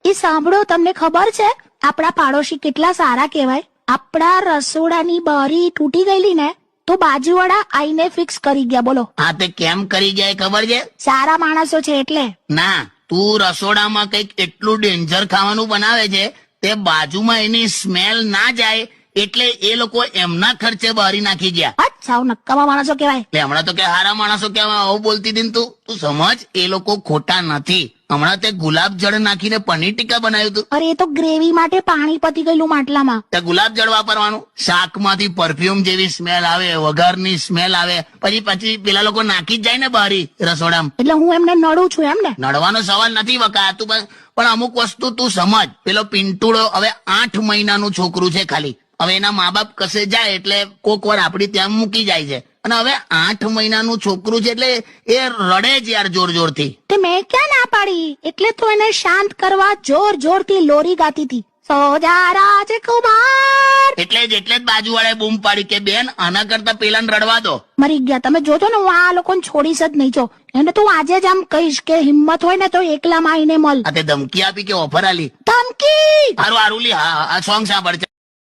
એ સાંભળો, તમને ખબર છે આપણા પાડોશી કેટલા સારા કહેવાય? આપણા રસોડાની બારી તૂટી ગયેલી ને તો બાજુવાળા આઈને ફિક્સ કરી ગયા. બોલો. હા, તે કેમ કરી ગયા એ ખબર છે? સારા માણસો છે એટલે. ના, તું રસોડામાં કઈક એટલું ડેન્જર ખાવાનું બનાવે છે તે બાજુમાં એની સ્મેલ ના જાય એટલે એ લોકો એમના ખર્ચે બારી નાખી ગયા. સાવ નક્કામાં માણસો કહેવાય. એટલે હમણાં તો કે હારા માણસો કેવા આવું બોલતી હતી ને તું સમજ, એ લોકો ખોટા નથી. હમણાં તે ગુલાબ જળ નાખીને પનીર ટીકા બનાવ્યું હતું. અરે એ તો ગ્રેવી માટે પાણી પતી ગયેલું માટલામાં. તે ગુલાબ જળ વાપરવાનું. શાકમાંથી પરફ્યુમ જેવી સ્મેલ આવે, વઘારની સ્મેલ આવે, પછી પેલા લોકો નાખી જ જાય ને બારી રસોડામાં. એટલે હું એમને નડું છું એમ ને? નડવાનો સવાલ નથી વકા, તું પણ અમુક વસ્તુ તું સમજ. પેલો પિન્ટુડો હવે 8 મહિનાનું છોકરું છે ખાલી. હવે એના મા બાપ કસે જાય એટલે કોક વાર આપડી ત્યાં મૂકી જાય છે, અને હવે 8 મહિનાનું છોકરું છે એટલે એ રડે જ યાર જોર જોરથી. તે મેં ક્યાં ના પાડી? એટલે તો એને શાંત કરવા જોર જોરથી લોરી ગાતી હતી. સોજા રાજકુમાર. એટલે જ બાજુવાળાએ બૂમ પાડી કે બેન આના કરતા પેલાને રડવા દો. મરી ગયા. તમે જોજો ને, હું આ લોકોને છોડીશ જ નહીં. જો એને તો આજે જ આમ કહીશ કે હિંમત હોય ને તો એકલામાં આવીને મળ. આ તે ધમકી આપી કે ઓફર આલી? ધમકી. હારું લી, હા, આ સોંગ સાંભળ.